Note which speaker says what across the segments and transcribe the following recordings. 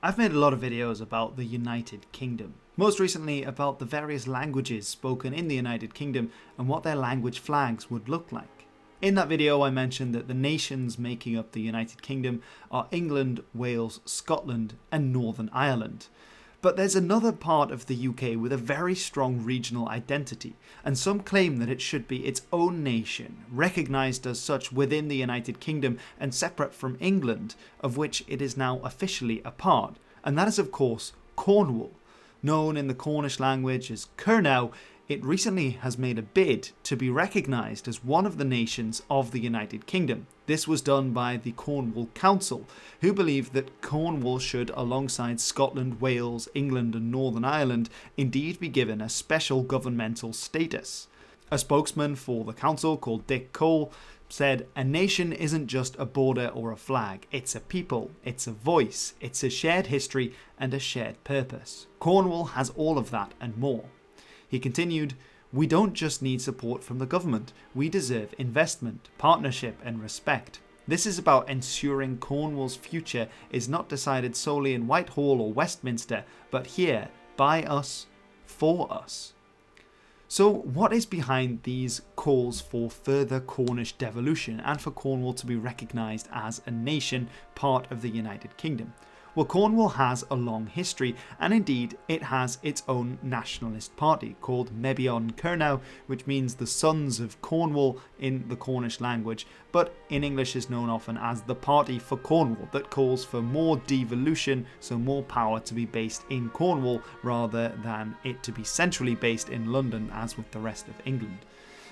Speaker 1: I've made a lot of videos about the United Kingdom, most recently about the various languages spoken in the United Kingdom and what their language flags would look like. In that video I mentioned that the nations making up the United Kingdom are England, Wales, Scotland and Northern Ireland. But there's another part of the UK with a very strong regional identity, and some claim that it should be its own nation, recognised as such within the United Kingdom and separate from England, of which it is now officially a part, and that is of course Cornwall. Known in the Cornish language as Kernow, it recently has made a bid to be recognised as one of the nations of the United Kingdom. This was done by the Cornish Council, who believed that Cornwall should, alongside Scotland, Wales, England and Northern Ireland, indeed be given a special governmental status. A spokesman for the council called Dick Cole said, "A nation isn't just a border or a flag, it's a people, it's a voice, it's a shared history and a shared purpose. Cornwall has all of that and more." He continued, "We don't just need support from the government, we deserve investment, partnership and respect. This is about ensuring Cornwall's future is not decided solely in Whitehall or Westminster, but here, by us, for us." So what is behind these calls for further Cornish devolution and for Cornwall to be recognised as a nation, part of the United Kingdom? Well, Cornwall has a long history, and indeed it has its own nationalist party called Mebyon Kernow, which means the Sons of Cornwall in the Cornish language, but in English is known often as the Party for Cornwall, that calls for more devolution, so more power to be based in Cornwall rather than it to be centrally based in London as with the rest of England.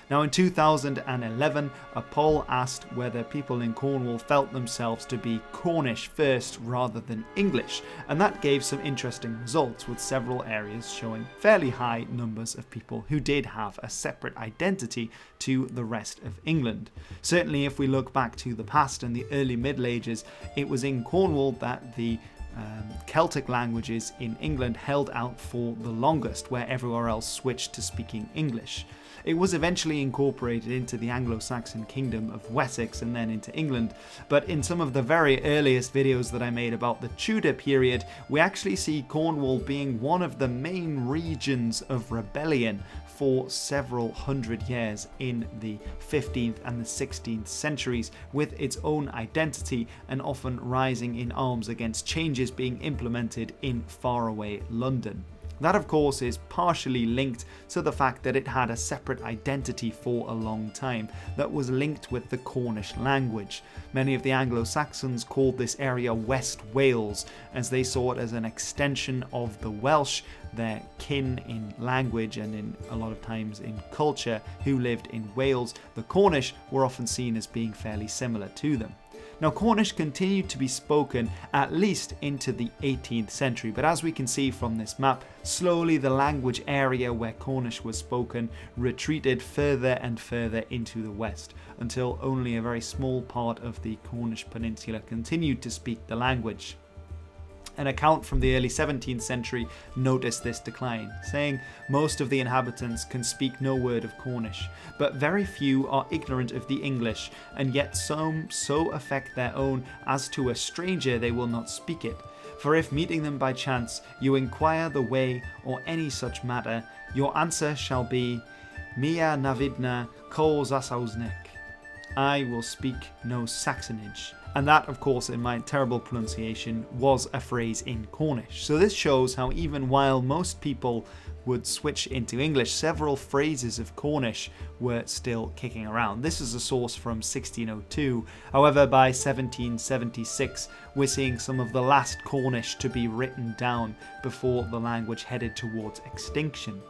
Speaker 1: Now in 2011, a poll asked whether people in Cornwall felt themselves to be Cornish first rather than English, and that gave some interesting results, with several areas showing fairly high numbers of people who did have a separate identity to the rest of England. Certainly if we look back to the past and the early Middle Ages, it was in Cornwall that the Celtic languages in England held out for the longest, where everywhere else switched to speaking English. It was eventually incorporated into the Anglo-Saxon kingdom of Wessex and then into England, but in some of the very earliest videos that I made about the Tudor period, we actually see Cornwall being one of the main regions of rebellion for several hundred years in the 15th and the 16th centuries, with its own identity and often rising in arms against changes being implemented in faraway London. That of course is partially linked to the fact that it had a separate identity for a long time that was linked with the Cornish language. Many of the Anglo-Saxons called this area West Wales, as they saw it as an extension of the Welsh, their kin in language and in a lot of times in culture, who lived in Wales. The Cornish were often seen as being fairly similar to them. Now Cornish continued to be spoken at least into the 18th century, but as we can see from this map, slowly the language area where Cornish was spoken retreated further and further into the west, until only a very small part of the Cornish peninsula continued to speak the language. An account from the early 17th century noticed this decline, saying most of the inhabitants can speak no word of Cornish, but very few are ignorant of the English, and yet some so affect their own as to a stranger they will not speak it. For if meeting them by chance you inquire the way or any such matter, your answer shall be, Mia navidna ko zasauznek. I will speak no Saxonage. And that, of course, in my terrible pronunciation, was a phrase in Cornish. So this shows how even while most people would switch into English, several phrases of Cornish were still kicking around. This is a source from 1602. However, by 1776, we're seeing some of the last Cornish to be written down before the language headed towards extinction.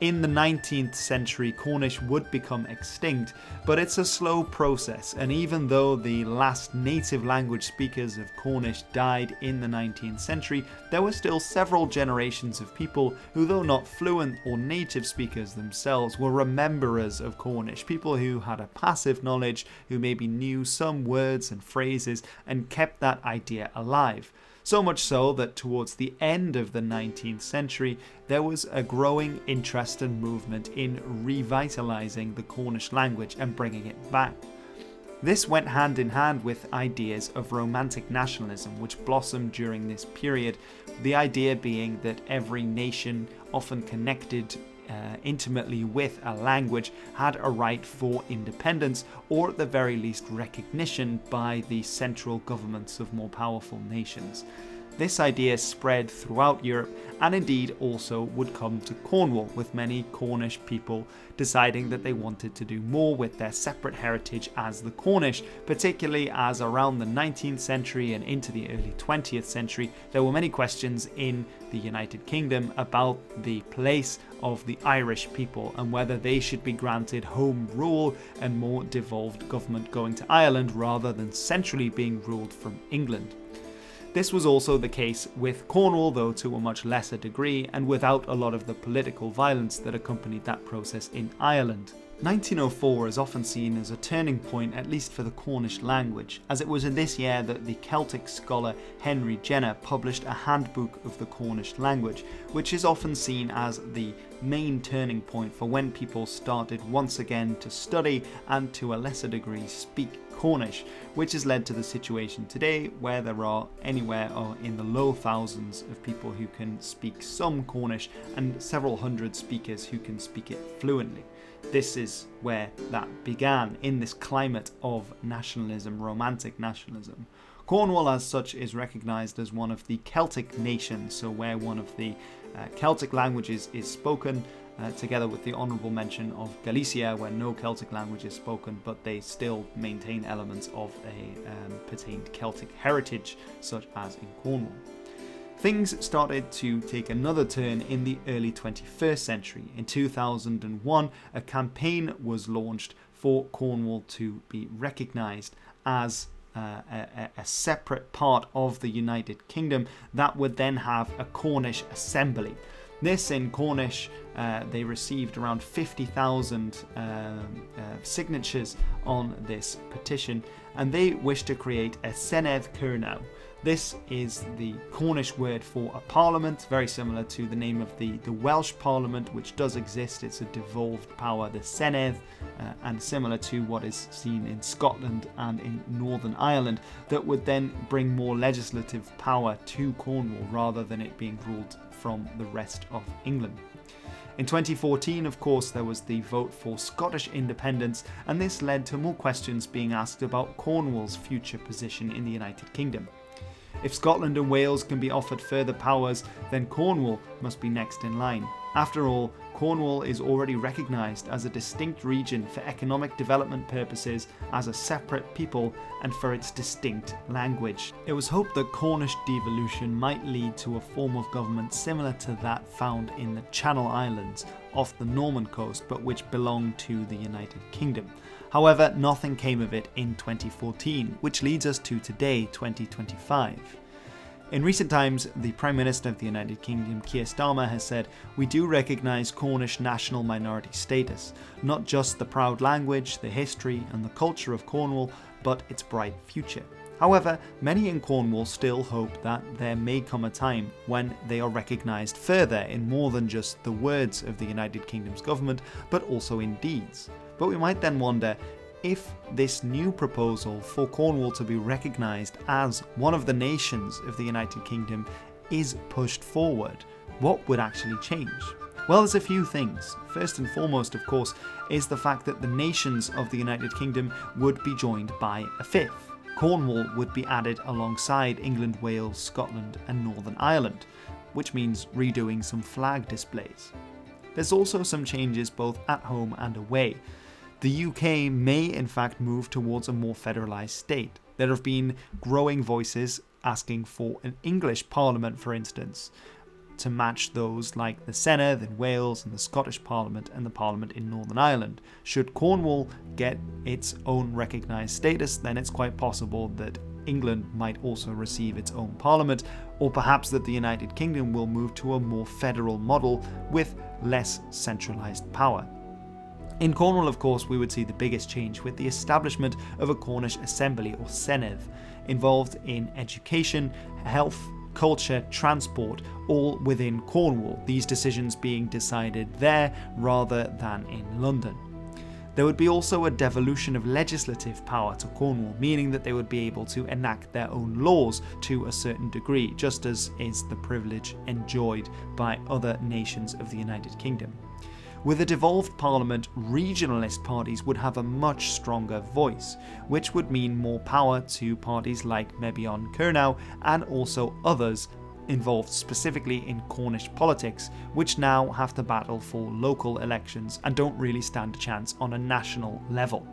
Speaker 1: In the 19th century, Cornish would become extinct, but it's a slow process, and even though the last native language speakers of Cornish died in the 19th century, there were still several generations of people who, though not fluent or native speakers themselves, were rememberers of Cornish, people who had a passive knowledge, who maybe knew some words and phrases and kept that idea alive. So much so that towards the end of the 19th century, there was a growing interest and movement in revitalising the Cornish language and bringing it back. This went hand in hand with ideas of romantic nationalism, which blossomed during this period, the idea being that every nation, often connected intimately with a language, had a right for independence, or at the very least recognition by the central governments of more powerful nations. This idea spread throughout Europe and indeed also would come to Cornwall, with many Cornish people deciding that they wanted to do more with their separate heritage as the Cornish, particularly as around the 19th century and into the early 20th century there were many questions in the United Kingdom about the place of the Irish people and whether they should be granted home rule and more devolved government going to Ireland rather than centrally being ruled from England. This was also the case with Cornwall, though to a much lesser degree and without a lot of the political violence that accompanied that process in Ireland. 1904 is often seen as a turning point, at least for the Cornish language, as it was in this year that the Celtic scholar Henry Jenner published a handbook of the Cornish language, which is often seen as the main turning point for when people started once again to study and to a lesser degree speak Cornish, which has led to the situation today where there are anywhere in the low thousands of people who can speak some Cornish and several hundred speakers who can speak it fluently. This is where that began, in this climate of nationalism, romantic nationalism. Cornwall as such is recognised as one of the Celtic nations, so where one of the Celtic languages is spoken, together with the honourable mention of Galicia, where no Celtic language is spoken, but they still maintain elements of a pertained Celtic heritage, such as in Cornwall. Things started to take another turn in the early 21st century. In 2001, a campaign was launched for Cornwall to be recognised as a separate part of the United Kingdom that would then have a Cornish assembly. This, in Cornish, they received around 50,000 signatures on this petition, and they wish to create a Senedd Kernow. This is the Cornish word for a parliament, very similar to the name of the Welsh parliament, which does exist. It's a devolved power, the Senedd, and similar to what is seen in Scotland and in Northern Ireland, that would then bring more legislative power to Cornwall rather than it being ruled from the rest of England. In 2014, of course, there was the vote for Scottish independence, and this led to more questions being asked about Cornwall's future position in the United Kingdom. If Scotland and Wales can be offered further powers, then Cornwall must be next in line. After all, Cornwall is already recognised as a distinct region for economic development purposes, as a separate people, and for its distinct language. It was hoped that Cornish devolution might lead to a form of government similar to that found in the Channel Islands off the Norman coast, but which belonged to the United Kingdom. However, nothing came of it in 2014, which leads us to today, 2025. In recent times, the Prime Minister of the United Kingdom, Keir Starmer, has said, "We do recognise Cornish national minority status, not just the proud language, the history and the culture of Cornwall, but its bright future." However, many in Cornwall still hope that there may come a time when they are recognised further in more than just the words of the United Kingdom's government, but also in deeds. But we might then wonder, if this new proposal for Cornwall to be recognised as one of the nations of the United Kingdom is pushed forward, what would actually change? Well, there's a few things. First and foremost, of course, is the fact that the nations of the United Kingdom would be joined by a fifth. Cornwall would be added alongside England, Wales, Scotland and Northern Ireland, which means redoing some flag displays. There's also some changes both at home and away. The UK may in fact move towards a more federalised state. There have been growing voices asking for an English Parliament, for instance, to match those like the Senedd in Wales and the Scottish Parliament and the Parliament in Northern Ireland. Should Cornwall get its own recognised status, then it's quite possible that England might also receive its own parliament, or perhaps that the United Kingdom will move to a more federal model with less centralised power. In Cornwall, of course, we would see the biggest change with the establishment of a Cornish Assembly, or Senedd, involved in education, health, culture, transport, all within Cornwall, these decisions being decided there rather than in London. There would be also a devolution of legislative power to Cornwall, meaning that they would be able to enact their own laws to a certain degree, just as is the privilege enjoyed by other nations of the United Kingdom. With a devolved parliament, regionalist parties would have a much stronger voice, which would mean more power to parties like maybe on Kernow and also others involved specifically in Cornish politics, which now have to battle for local elections and don't really stand a chance on a national level.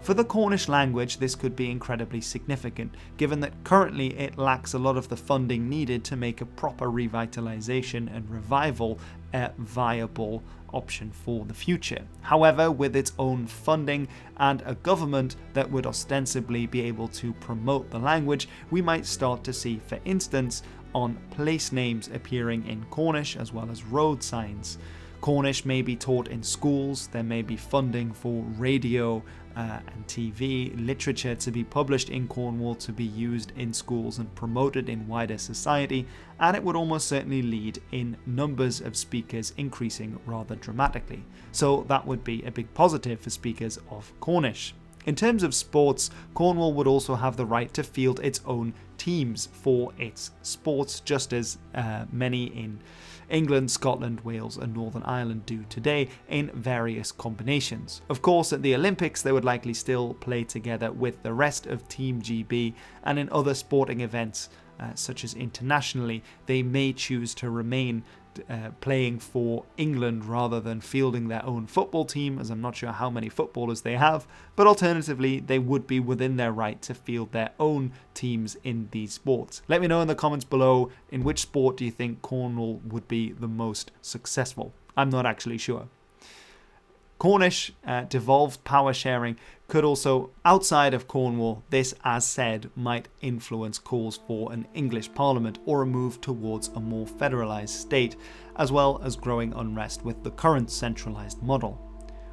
Speaker 1: For the Cornish language, this could be incredibly significant, given that currently it lacks a lot of the funding needed to make a proper revitalisation and revival a viable option for the future. However, with its own funding and a government that would ostensibly be able to promote the language, we might start to see, for instance, on place names appearing in Cornish as well as road signs. Cornish may be taught in schools, there may be funding for radio and TV, literature to be published in Cornwall to be used in schools and promoted in wider society, and it would almost certainly lead in numbers of speakers increasing rather dramatically. So that would be a big positive for speakers of Cornish. In terms of sports, Cornwall would also have the right to field its own teams for its sports, just as many in England, Scotland, Wales and Northern Ireland do today in various combinations. Of course, at the Olympics they would likely still play together with the rest of Team GB, and in other sporting events such as internationally, they may choose to remain playing for England rather than fielding their own football team, as I'm not sure how many footballers they have, but alternatively they would be within their right to field their own teams in these sports. Let me know in the comments below, in which sport do you think Cornwall would be the most successful? I'm not actually sure. Cornish devolved power sharing could also, outside of Cornwall, this, as said, might influence calls for an English Parliament or a move towards a more federalised state, as well as growing unrest with the current centralised model.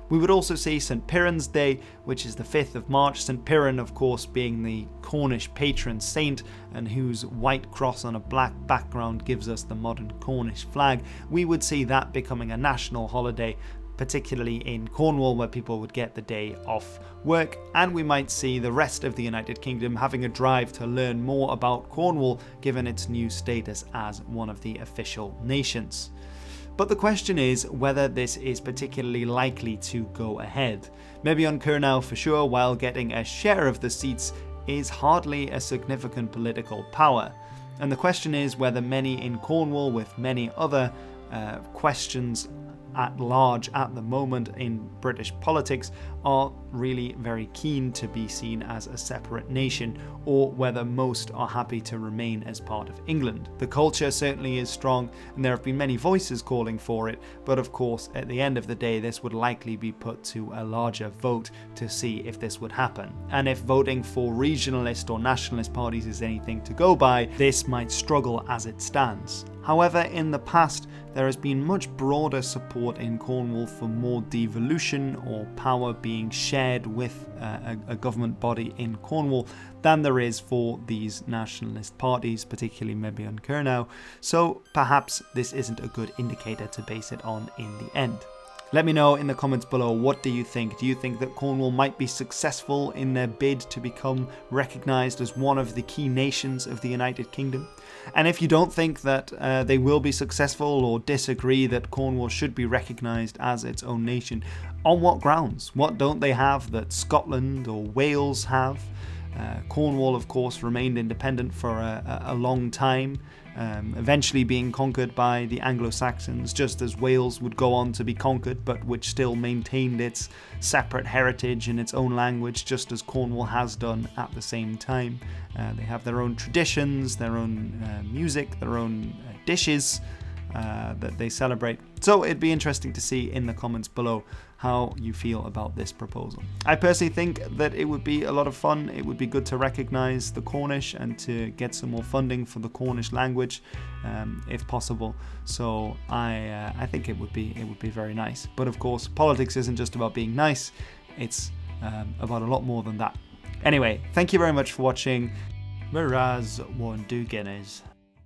Speaker 1: We would also see St Piran's Day, which is the 5th of March, St Piran of course being the Cornish patron saint and whose white cross on a black background gives us the modern Cornish flag. We would see that becoming a national holiday, particularly in Cornwall, where people would get the day off work, and we might see the rest of the United Kingdom having a drive to learn more about Cornwall given its new status as one of the official nations. But the question is whether this is particularly likely to go ahead. Maybe on Kernow for sure, while getting a share of the seats is hardly a significant political power. And the question is whether many in Cornwall, with many other questions at large at the moment in British politics, are really very keen to be seen as a separate nation, or whether most are happy to remain as part of England. The culture certainly is strong and there have been many voices calling for it, but of course at the end of the day this would likely be put to a larger vote to see if this would happen. And if voting for regionalist or nationalist parties is anything to go by, this might struggle as it stands. However, in the past, there has been much broader support in Cornwall for more devolution or power being shared with a government body in Cornwall than there is for these nationalist parties, particularly maybe on Kernow. So perhaps this isn't a good indicator to base it on in the end. Let me know in the comments below, what do you think? Do you think that Cornwall might be successful in their bid to become recognised as one of the key nations of the United Kingdom? And if you don't think that they will be successful, or disagree that Cornwall should be recognised as its own nation, on what grounds? What don't they have that Scotland or Wales have? Cornwall, of course, remained independent for a long time, eventually being conquered by the Anglo-Saxons, just as Wales would go on to be conquered, but which still maintained its separate heritage and its own language, just as Cornwall has done at the same time. They have their own traditions, their own music, their own dishes that they celebrate. So it'd be interesting to see in the comments below how you feel about this proposal. I personally think that it would be a lot of fun. It would be good to recognise the Cornish and to get some more funding for the Cornish language, if possible. So I think it would be very nice. But of course, politics isn't just about being nice. It's about a lot more than that. Anyway, thank you very much for watching. Miraz One Do Guinness.